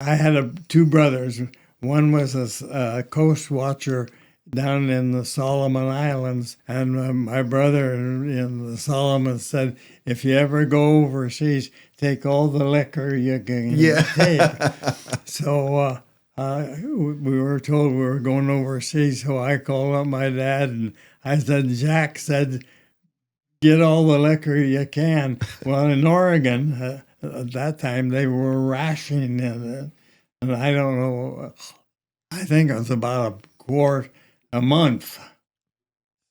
I had two brothers. One was a coast watcher down in the Solomon Islands, and my brother in the Solomon said, if you ever go overseas, take all the liquor you can take. So we were told we were going overseas, so I called up my dad, and I said, Jack said, get all the liquor you can. Well, in Oregon, at that time, they were rationing it, and I don't know, I think it was about a quart a month.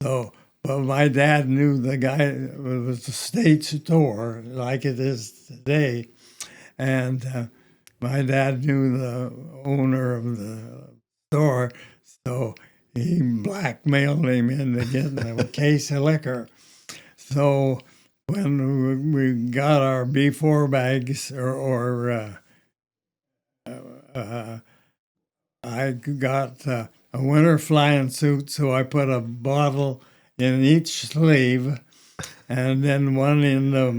So, but my dad knew the guy. It was a state store like it is today, and my dad knew the owner of the store, so he blackmailed him into getting a case of liquor. So when we got our B4 bags, I got a winter flying suit, so I put a bottle in each sleeve and then one in the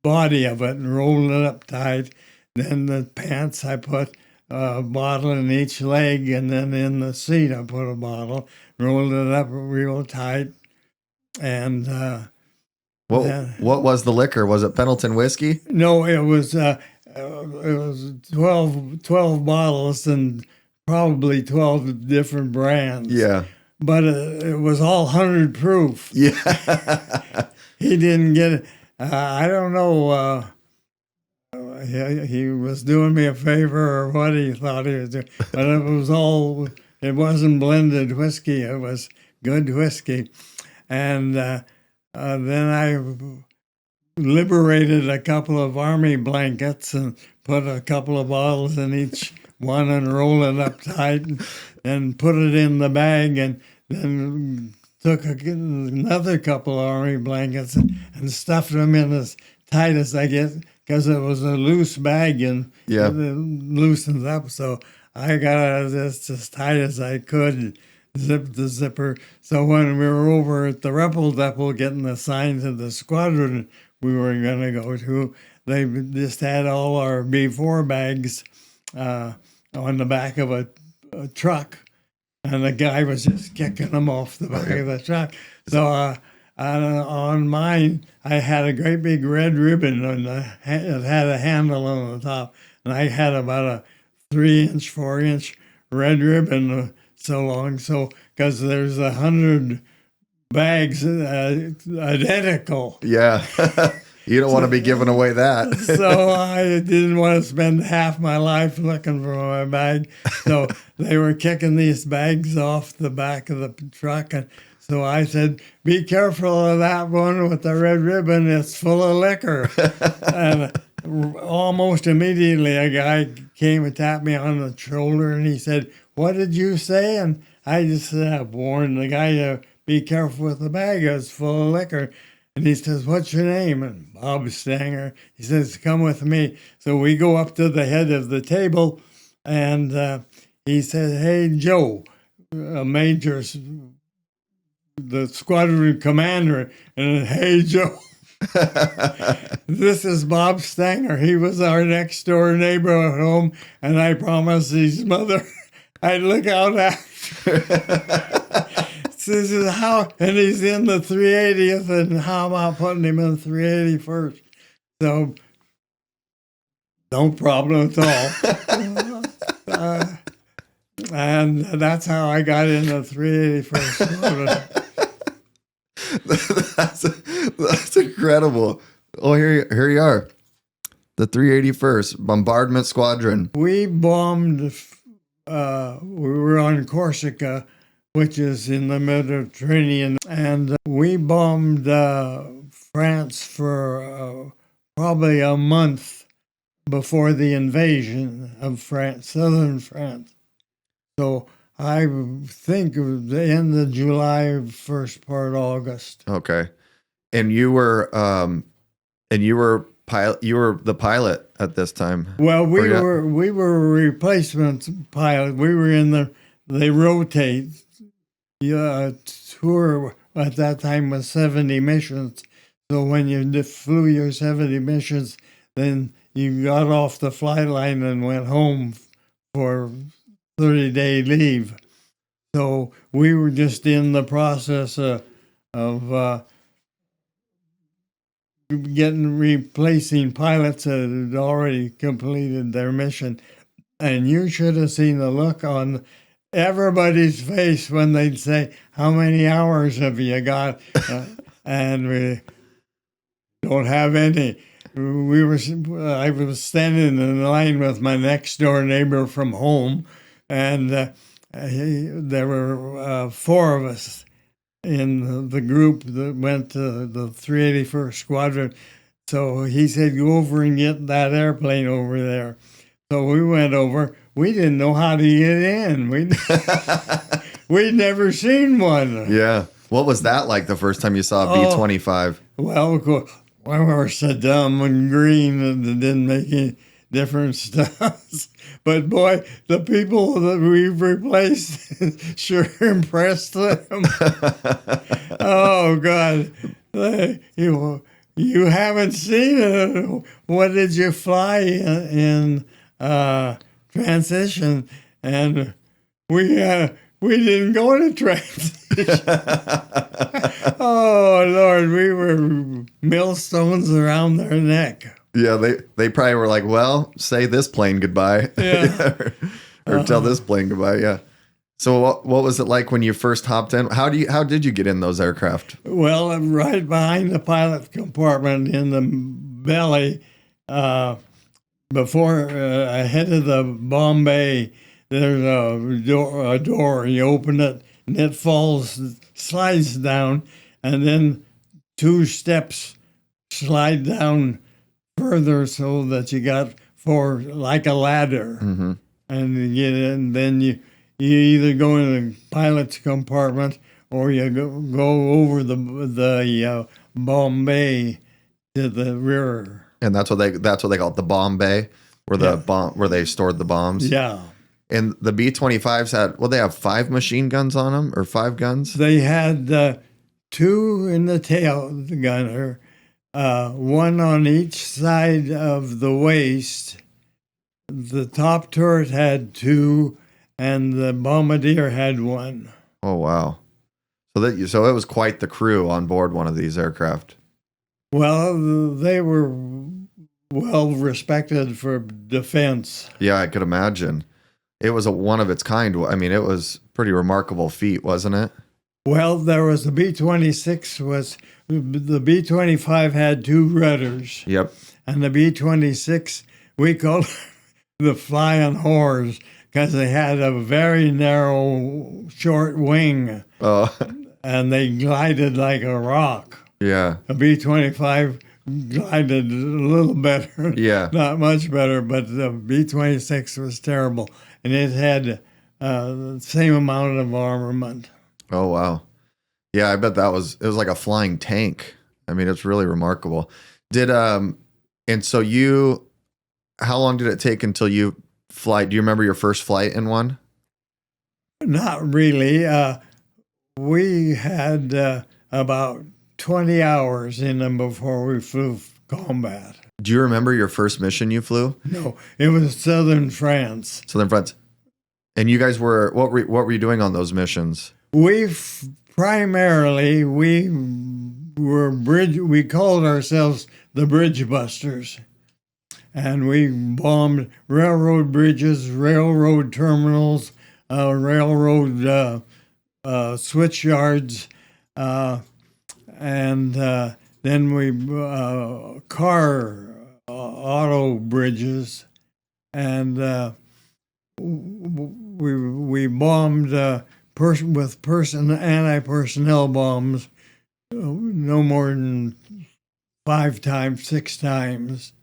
body of it and rolled it up tight. Then the pants, I put a bottle in each leg, and then in the seat, I put a bottle, rolled it up real tight. And what was the liquor? Was it Pendleton whiskey? No, it was 12 bottles and probably 12 different brands. Yeah. But it was all 100 proof. Yeah. He didn't get it. I don't know. He was doing me a favor or what he thought he was doing. But it wasn't blended whiskey. It was good whiskey. And then I liberated a couple of army blankets and put a couple of bottles in each one and rolled it up tight and put it in the bag, and then took another couple of army blankets and stuffed them in as tight as I get, because it was a loose bag and it loosens up. So I got this as tight as I could, zipped the zipper. So when we were over at the Rebel Depot getting assigned to the squadron we were going to go to, they just had all our B4 bags on the back of a truck, and the guy was just kicking them off the back of the truck. So on mine, I had a great big red ribbon, and it had a handle on the top, and I had about a 3-inch, 4-inch red ribbon so long. So because there's 100 bags identical. Yeah. You don't want to be giving away that. So I didn't want to spend half my life looking for my bag. So they were kicking these bags off the back of the truck. And so I said, be careful of that one with the red ribbon. It's full of liquor. And almost immediately a guy came and tapped me on the shoulder, and he said, what did you say? And I just said, I warned the guy to be careful with the bag. It's full of liquor. And he says, what's your name? And Bob Stanger. He says, come with me. So we go up to the head of the table, and he says, hey, Joe, Major, the squadron commander. And hey, Joe, this is Bob Stanger. He was our next door neighbor at home, and I promised his mother I'd look out after. This is how, and he's in the 380th, and how about putting him in the 381st? So, no problem at all. And that's how I got in the 381st. That's incredible. Oh, here you are. The 381st Bombardment Squadron. We bombed, we were on Corsica, which is in the Mediterranean, and we bombed France for probably a month before the invasion of France, southern France. So I think it was the end of July, first part of August. Okay, and you were the pilot at this time. Well, we were a replacement pilot. We were in they rotate. Tour at that time was 70 missions. So when you flew your 70 missions, then you got off the flight line and went home for 30-day leave. So we were just in the process of replacing pilots that had already completed their mission. And you should have seen the look on everybody's face when they'd say, "How many hours have you got?" And we don't have any. I was standing in line with my next door neighbor from home, and there were 4 of us in the group that went to the 381st Squadron. So he said, "Go over and get that airplane over there." So we went over. We didn't know how to get in. We'd never seen one. Yeah. What was that like the first time you saw a B-25? Well, of course, we were so dumb and green and it didn't make any difference to us. But boy, the people that we've replaced sure impressed them. Oh, God. You haven't seen it. What did you fly in transition? And we didn't go to transition. Oh, Lord, we were millstones around their neck. Yeah, they probably were like, well, say this plane goodbye. Yeah. or tell this plane goodbye, yeah. So what was it like when you first hopped in? How did you get in those aircraft? Well, I'm right behind the pilot compartment in the belly, before ahead of the bomb bay. There's a door. You open it, and it slides down, and then 2 steps slide down further so that you got 4 like a ladder, and you get in. Then you either go in the pilot's compartment or you go over the bomb bay to the rear. And that's what they call it, the bomb bay, where they stored the bombs. Yeah. And the B-25s they have 5 machine guns on them, or 5 guns? They had 2 in the tail gunner, 1 on each side of the waist. The top turret had 2, and the bombardier had 1. Oh, wow. So it was quite the crew on board one of these aircraft. Well, they were well respected for defense. Yeah, I could imagine. It was a one of its kind. I mean, it was a pretty remarkable feat, wasn't it? Well, there was the B-26. The B-25 had 2 rudders. Yep. And the B-26, we called the flying whores because they had a very narrow, short wing. Oh. And they glided like a rock. Yeah. A B-25 glided a little better. Yeah. Not much better, but the B-26 was terrible. And it had the same amount of armament. Oh, wow. Yeah, I bet it was like a flying tank. I mean, it's really remarkable. And so how long did it take until you fly? Do you remember your first flight in one? Not really. We had about 20 hours in them before we flew combat. Do you remember your first mission you flew? No, it was southern France. Southern France. And you guys what were you doing on those missions? We called ourselves the Bridge Busters. And we bombed railroad bridges, railroad terminals, railroad switch yards, and then we auto bridges, and we bombed anti-personnel bombs no more than 5 times, 6 times.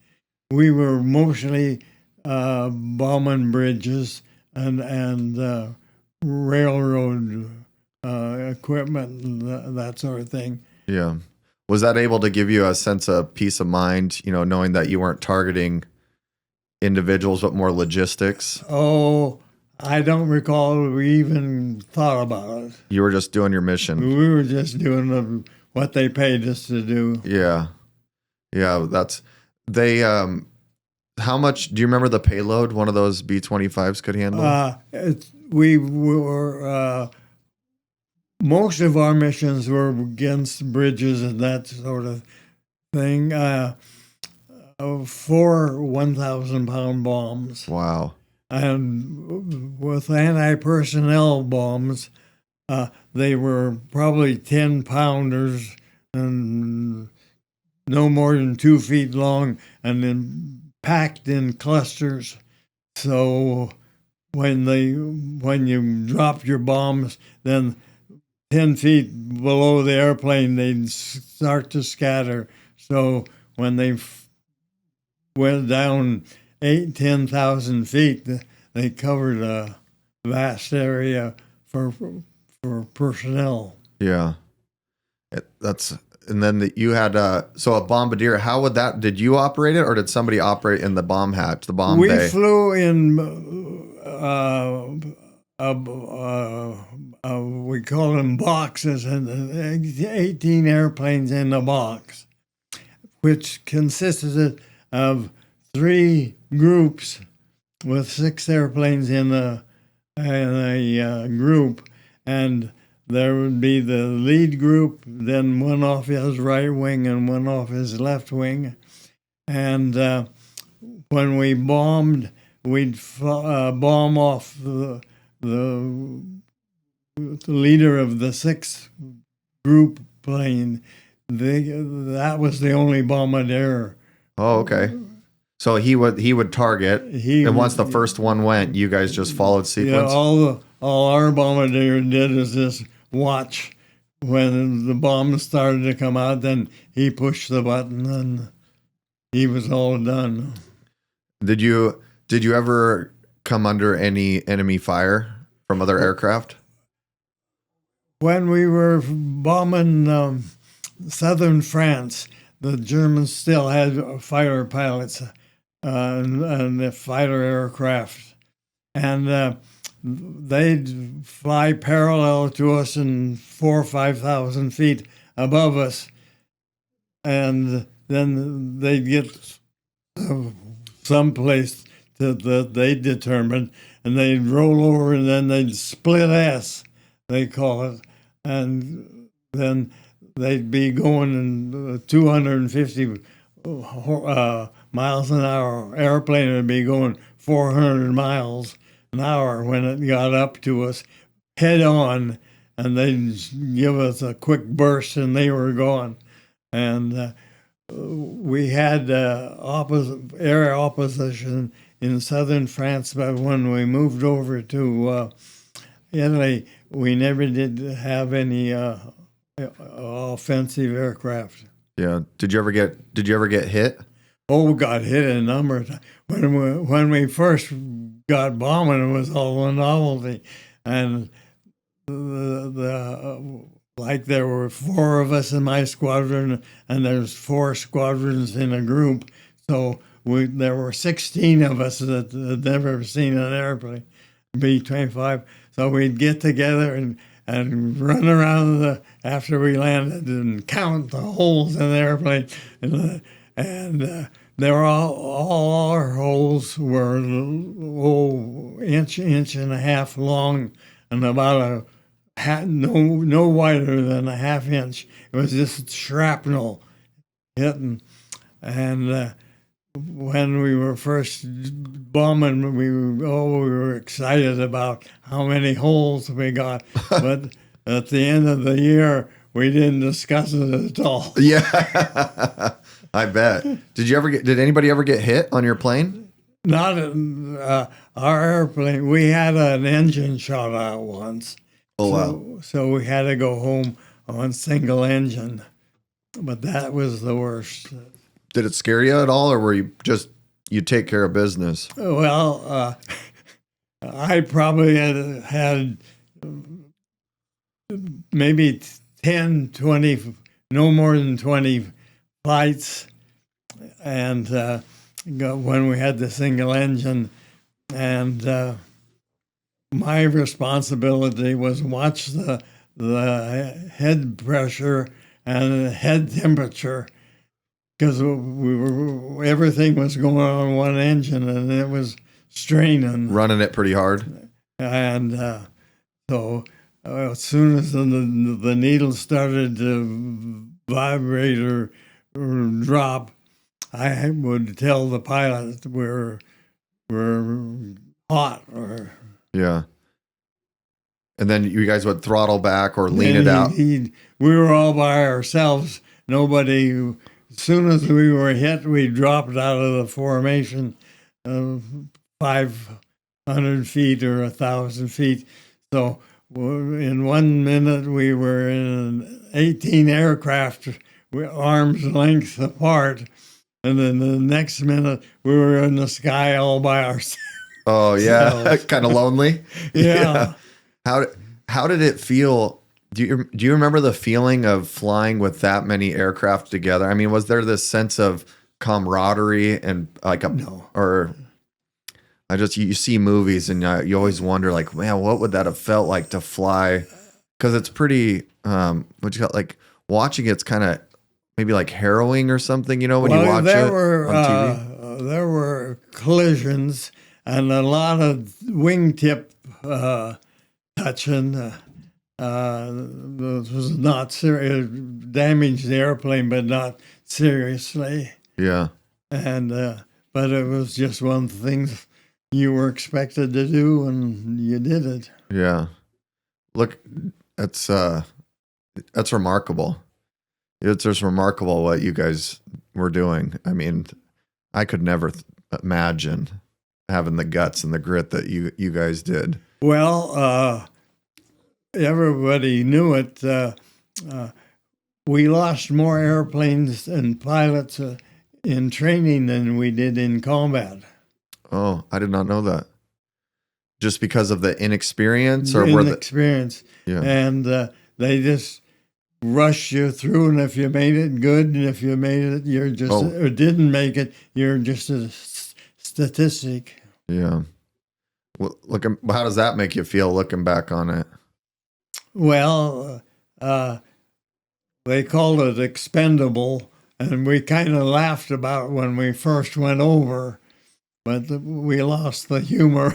We were mostly bombing bridges and railroad equipment and that sort of thing. Yeah. Was that able to give you a sense of peace of mind, knowing that you weren't targeting individuals, but more logistics? Oh, I don't recall we even thought about it. You were just doing your mission. We were just doing what they paid us to do. Yeah. Yeah, How much do you remember the payload one of those B-25s could handle? We were most of our missions were against bridges and that sort of thing. 4 1,000-pound bombs. Wow. And with anti-personnel bombs, they were probably 10-pounders and no more than 2 feet long, and then packed in clusters. So when you dropped your bombs, then 10 feet below the airplane, they'd start to scatter. So when they went down 10,000 feet, they covered a vast area for personnel. Yeah. And then you had so a bombardier. How would that? Did you operate it, or did somebody operate in the bomb hatch, the bomb bay? We flew in. We call them boxes, and 18 airplanes in a box, which consisted of 3 groups with 6 airplanes in a group, and there would be the lead group, then one off his right wing and one off his left wing. And when we bombed, we'd bomb off the leader of the 6th group plane. That was the only bombardier. Oh, okay. So he would target, and once the first one went, you guys just followed sequence? Yeah, all our bombardier did is just watch. When the bombs started to come out, then he pushed the button and he was all done. Did you ever come under any enemy fire from other aircraft? When we were bombing southern France, the Germans still had fighter pilots and the fighter aircraft. And they'd fly parallel to us and 4,000 or 5,000 feet above us. And then they'd get someplace that they determined, and they'd roll over, and then they'd split S, they call it. And then they'd be going in 250 miles an hour. Airplane would be going 400 miles an hour when it got up to us head on, and they'd give us a quick burst and they were gone. And we had air opposition in southern France, but when we moved over to Italy, we never did have any offensive aircraft. Yeah. Did you ever get hit? Oh, we got hit a number of times. When we first got bombing, it was all a novelty. And like there were 4 of us in my squadron, and there's 4 squadrons in a group. So there were 16 of us that had never seen an airplane, B-25. So we'd get together and run around after we landed and count the holes in the airplane. And they were all our holes were inch and a half long, and about no wider than a half inch. It was just shrapnel hitting. And when we were first bombing, we were excited about how many holes we got. But at the end of the year, we didn't discuss it at all. Yeah, I bet. Did anybody ever get hit on your plane? Not our airplane. We had an engine shot out once. Oh, wow. So we had to go home on single engine. But that was the worst. Did it scare you at all, or were you take care of business? Well, I probably had maybe 10, 20, no more than 20 flights, and when we had the single engine, and my responsibility was watch the head pressure and the head temperature, because everything was going on one engine and it was straining. Running it pretty hard. And so as soon as the needle started to vibrate or drop, I would tell the pilot we're hot. Or Yeah. And then you guys would throttle back or lean it out. We were all by ourselves. Nobody. As soon as we were hit, we dropped out of the formation, 500 feet or 1,000 feet. So in 1 minute, we were in 18 aircraft, arm's length apart. And then the next minute, we were in the sky all by ourselves. Oh, yeah. Kind of lonely. Yeah. How did it feel? Do you remember the feeling of flying with that many aircraft together? I mean, was there this sense of camaraderie and like No. or you see movies and you always wonder like, man, what would that have felt like to fly? Because it's pretty, what you got, like watching it's kind of maybe like harrowing or something, you know, when you watch it on TV. There were collisions and a lot of wingtip touching. This was not serious. Damaged the airplane, but not seriously. Yeah. And but it was just one of the things you were expected to do, and you did it. Yeah. Look, that's remarkable. It's just remarkable what you guys were doing. I mean, I could never imagine having the guts and the grit that you guys did. Well, everybody knew it. We lost more airplanes and pilots in training than we did in combat. Oh, I did not know that. Just because of the inexperience, or inexperience. Yeah. And they just rush you through, and if you made it, good, and if you made it, you're just or didn't make it, you're just a statistic. Yeah. Well, how does that make you feel looking back on it? Well, they called it expendable, and we kind of laughed about when we first went over, but we lost the humor.